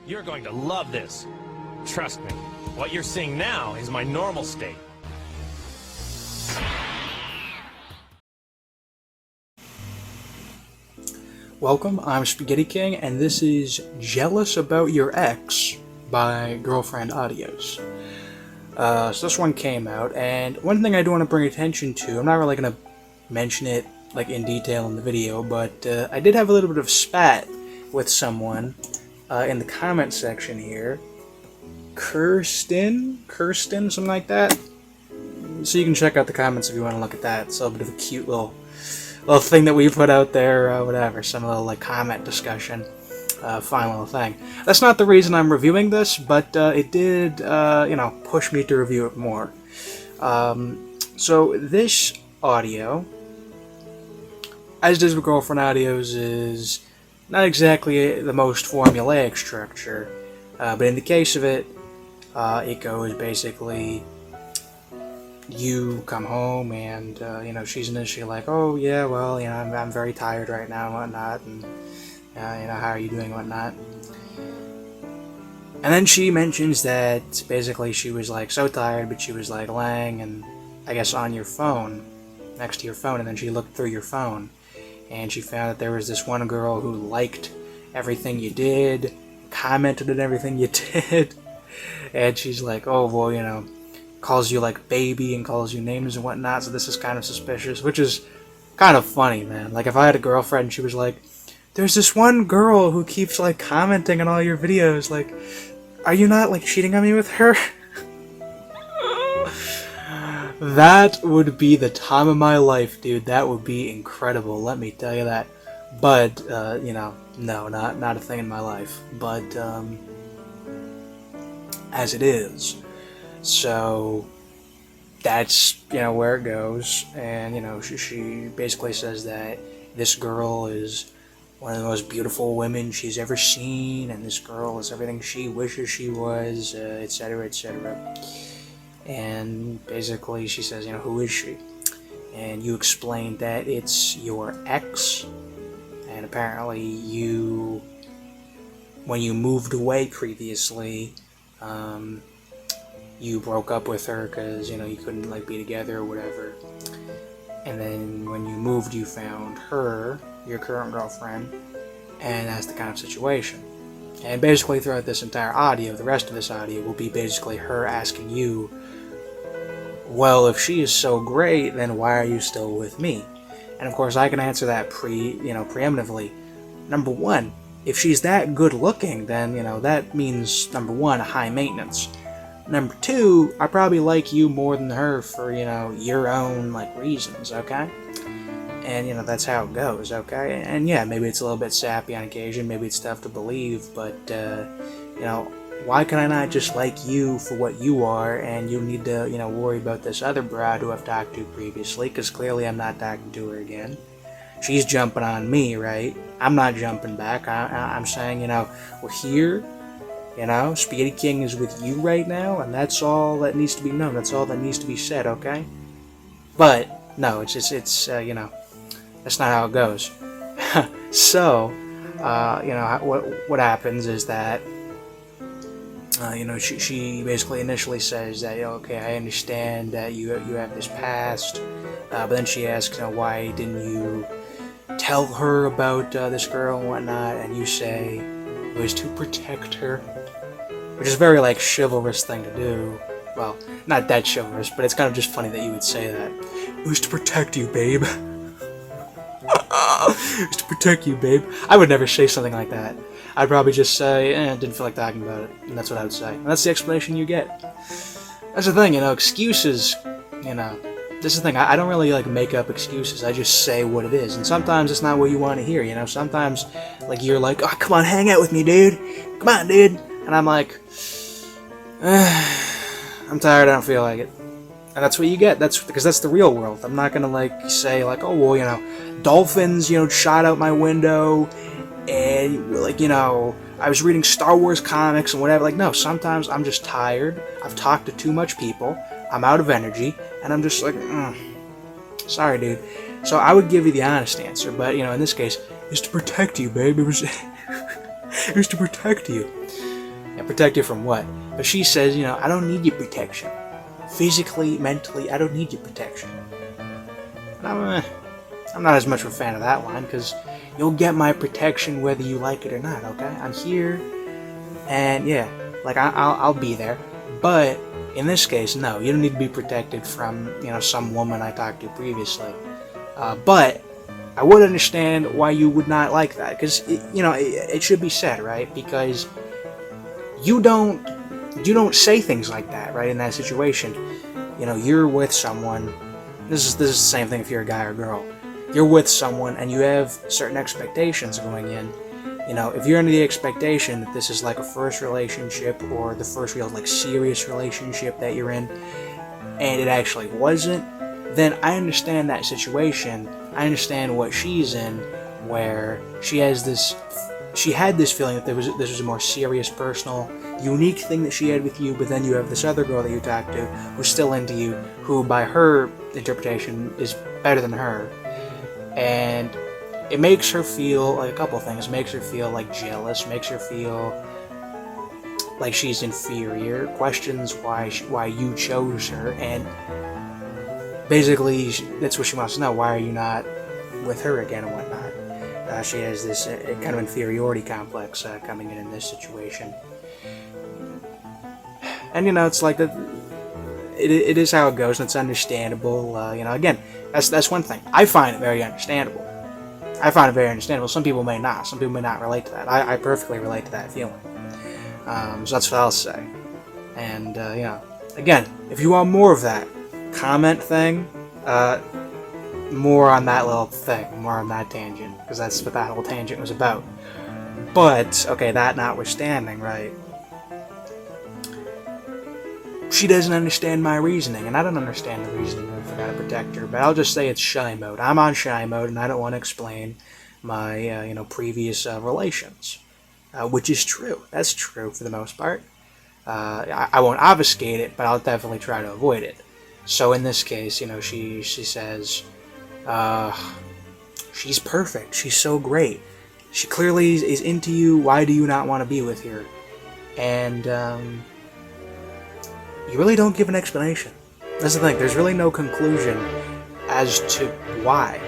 You're going to love this. Trust me, what you're seeing now is my normal state. Welcome, I'm Spaghetti King, and this is Jealous About Your Ex by Girlfriend Audios. So this one came out, and one thing I do want to bring attention to, I'm not really going to mention it like in detail in the video, but I did have a little bit of spat with someone in the comment section here. Kirsten, something like that. So you can check out the comments if you want to look at that. It's a little bit of a cute little thing that we put out there, whatever, some little like comment discussion, fine little thing. That's not the reason I'm reviewing this, but it did, push me to review it more. So this audio, as it is with Girlfriend Audios, is not exactly the most formulaic structure, but in the case of it, it goes basically, you come home and, she's initially like, oh yeah, well, I'm very tired right now and whatnot, and, how are you doing and whatnot. And then she mentions that basically she was like so tired, but she was like laying and I guess on your phone, next to your phone, and then she looked through your phone and she found that there was this one girl who liked everything you did, commented on everything you did, and she's like, oh, well, calls you like baby and calls you names and whatnot, so this is kind of suspicious, which is kind of funny, man. Like, if I had a girlfriend and she was like, there's this one girl who keeps like commenting on all your videos, like, are you not like cheating on me with her? That would be the time of my life, dude. That would be incredible, let me tell you that. But, no, not a thing in my life. But, as it is. So that's, where it goes. And, she basically says that this girl is one of the most beautiful women she's ever seen, and this girl is everything she wishes she was, etc., etc. And basically she says, who is she? And you explain that it's your ex, and apparently when you moved away previously, you broke up with her because, you couldn't, like, be together or whatever. And then when you moved, you found her, your current girlfriend, and that's the kind of situation. And basically throughout this entire audio, the rest of this audio will be basically her asking you, well, if she is so great, then why are you still with me? And of course I can answer that preemptively. Number one, if she's that good looking, then, that means, number one, high maintenance. Number two, I probably like you more than her for, your own, like, reasons, okay? And, that's how it goes, okay? And yeah, maybe it's a little bit sappy on occasion, maybe it's tough to believe, but, why can I not just like you for what you are, and you need to, worry about this other broad who I've talked to previously, because clearly I'm not talking to her again. She's jumping on me, right? I'm not jumping back. I'm saying, we're here. Spaghetti King is with you right now, and that's all that needs to be known. That's all that needs to be said, okay? But no, it's that's not how it goes. So, what happens is that, she basically initially says that, okay, I understand that you have this past, but then she asks, why didn't you tell her about this girl and whatnot, and you say it was to protect her, which is a very, like, chivalrous thing to do. Well, not that chivalrous, but it's kind of just funny that you would say that. It was to protect you, babe. It was to protect you, babe. I would never say something like that. I'd probably just say, didn't feel like talking about it, and that's what I would say. And that's the explanation you get. That's the thing, excuses, this is the thing, I don't really, like, make up excuses, I just say what it is, and sometimes it's not what you want to hear, sometimes, like, you're like, oh, come on, hang out with me, dude, come on, dude, and I'm like, I'm tired, I don't feel like it, and that's what you get, because that's the real world. I'm not gonna, like, say, like, oh, well, dolphins, shot out my window, and, like, I was reading Star Wars comics and whatever. Like, no, sometimes I'm just tired, I've talked to too much people, I'm out of energy, and I'm just like, sorry, dude. So I would give you the honest answer, but, in this case, it's to protect you, babe. It was to protect you. And protect you from what? But she says, you know, I don't need your protection. Physically, mentally, I don't need your protection. And I'm not as much of a fan of that line, because you'll get my protection whether you like it or not, okay? I'm here, and yeah, like, I'll be there. But in this case, no, you don't need to be protected from, you know, some woman I talked to previously. But I would understand why you would not like that, because, you know, it should be said, right? Because you don't say things like that, right, in that situation. You know, you're with someone, this is the same thing if you're a guy or girl. You're with someone and you have certain expectations going in. You know, if you're under the expectation that this is like a first relationship or the first real like serious relationship that you're in, and it actually wasn't, then I understand that situation. I understand what she's in, where she had this feeling that this was a more serious, personal, unique thing that she had with you, but then you have this other girl that you talk to who's still into you, who by her interpretation is better than her. And it makes her feel like a couple of things. It makes her feel like jealous, makes her feel like she's inferior, questions why you chose her, and basically that's what she wants to know. Why are you not with her again and whatnot? She has this kind of inferiority complex coming in this situation. And, you know, it's like that. It is how it goes, and it's understandable. You know, again, that's one thing. I find it very understandable. Some people may not. Some people may not relate to that. I perfectly relate to that feeling. So that's what I'll say. And, you know, again, if you want more of that comment thing, more on that little thing, more on that tangent, because that's what that whole tangent was about. But, okay, that notwithstanding, right, she doesn't understand my reasoning, and I don't understand the reasoning if I gotta protect her, but I'll just say it's shy mode. I'm on shy mode, and I don't want to explain my, you know, previous relations, which is true. That's true for the most part. I won't obfuscate it, but I'll definitely try to avoid it. So in this case, you know, she says, she's perfect. She's so great. She clearly is into you. Why do you not want to be with her? And, you really don't give an explanation. That's the thing. There's really no conclusion as to why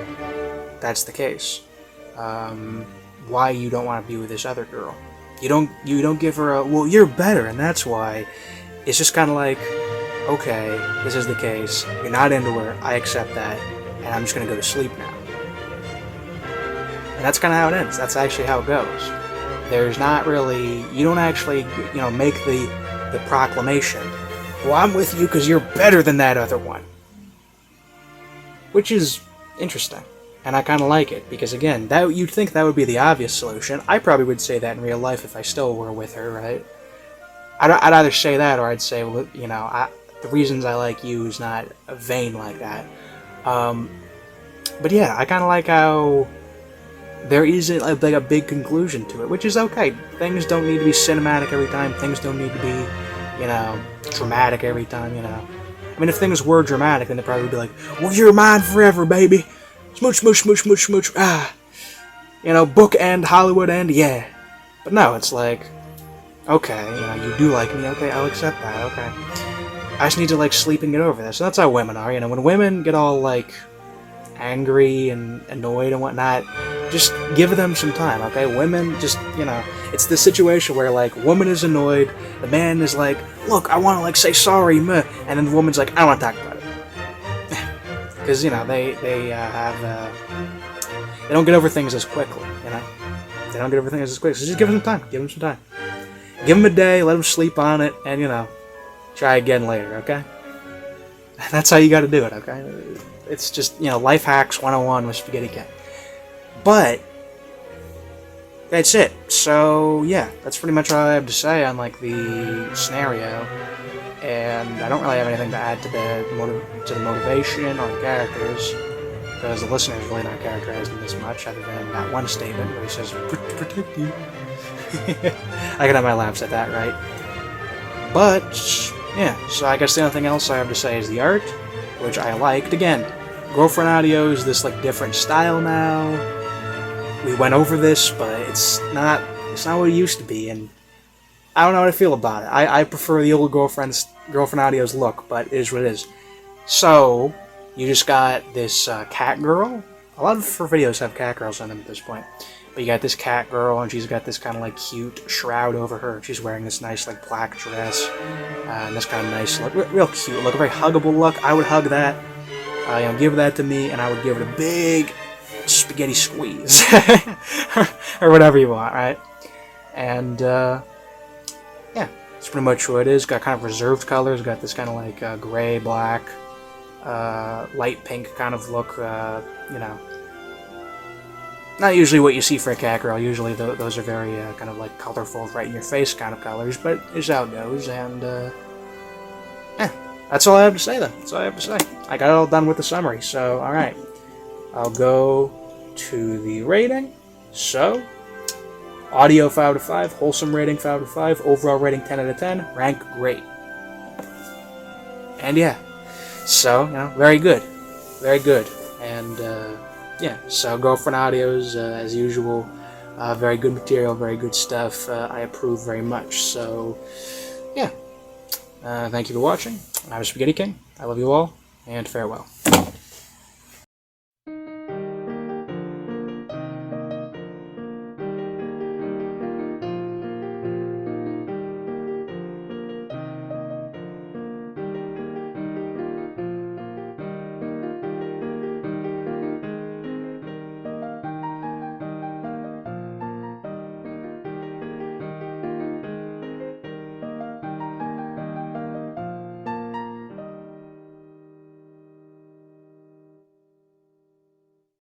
that's the case. Why you don't want to be with this other girl. You don't give her a, well, you're better, and that's why. It's just kind of like, okay, this is the case. You're not into her. I accept that, and I'm just gonna go to sleep now. And that's kind of how it ends. That's actually how it goes. There's not really. You don't actually, you know, make the proclamation. Well, I'm with you because you're better than that other one. Which is interesting. And I kind of like it, because again, that you'd think that would be the obvious solution. I probably would say that in real life if I still were with her, right? I'd either say that, or I'd say, well, you know, the reasons I like you is not vain like that. But yeah, I kind of like how there isn't like a big conclusion to it, which is okay. Things don't need to be cinematic every time. Things don't need to be, you know, dramatic every time, you know. I mean, if things were dramatic, then they'd probably be like, well, you're mine forever, baby. Smooch, smooch, smooch, smooch, smooch. Ah. You know, book end, Hollywood end, yeah. But no, it's like, okay, you know, you do like me, okay, I'll accept that, okay. I just need to, like, sleep and get over this. So that's how women are, you know. When women get all, like, angry and annoyed and whatnot, just give them some time, okay? Women just, you know, it's the situation where, like, woman is annoyed, the man is like, look, I want to, like, say sorry, meh, and then the woman's like, I don't want to talk about it. Because, you know, they don't get over things as quickly, you know? They don't get over things as quickly, so just give them some time, give them some time. Give them a day, let them sleep on it, and, you know, try again later, okay? That's how you gotta do it, okay? It's just, you know, life hacks 101 with Spaghetti Ken. But that's it. So, yeah, that's pretty much all I have to say on, like, the scenario. And I don't really have anything to add to the motivation or the characters, because the listener's really not characterized in this much, other than that one statement where he says, protect you. I can have my laughs at that, right? But, yeah, so I guess the only thing else I have to say is the art, which I liked. Again, Girlfriend Audio is this, like, different style now. We went over this, but it's not what it used to be, and I don't know how to feel about it. I prefer the old girlfriend audios look, but it is what it is. So, you just got this cat girl. A lot of her videos have cat girls on them at this point. But you got this cat girl, and she's got this kind of like cute shroud over her. She's wearing this nice like black dress, and this kind of nice look, real cute look, a very huggable look. I would hug that. Give that to me, and I would give it a big spaghetti squeeze, or whatever you want, right? And yeah, that's pretty much what it is. Got kind of reserved colors. Got this kind of like gray, black, light pink kind of look. Not usually what you see for a cat girl. Usually those are very kind of like colorful, right in your face kind of colors. But it's how it goes, and yeah, that's all I have to say then. That's all I have to say. I got it all done with the summary. So all right, I'll go to the rating. So audio 5 out of 5, wholesome rating 5 out of 5, overall rating 10 out of 10, rank great. And yeah, so very good, and. Yeah, so Girlfriend Audios, as usual, very good material, very good stuff. I approve very much. So, yeah, thank you for watching. I'm Spaghetti King. I love you all, and farewell.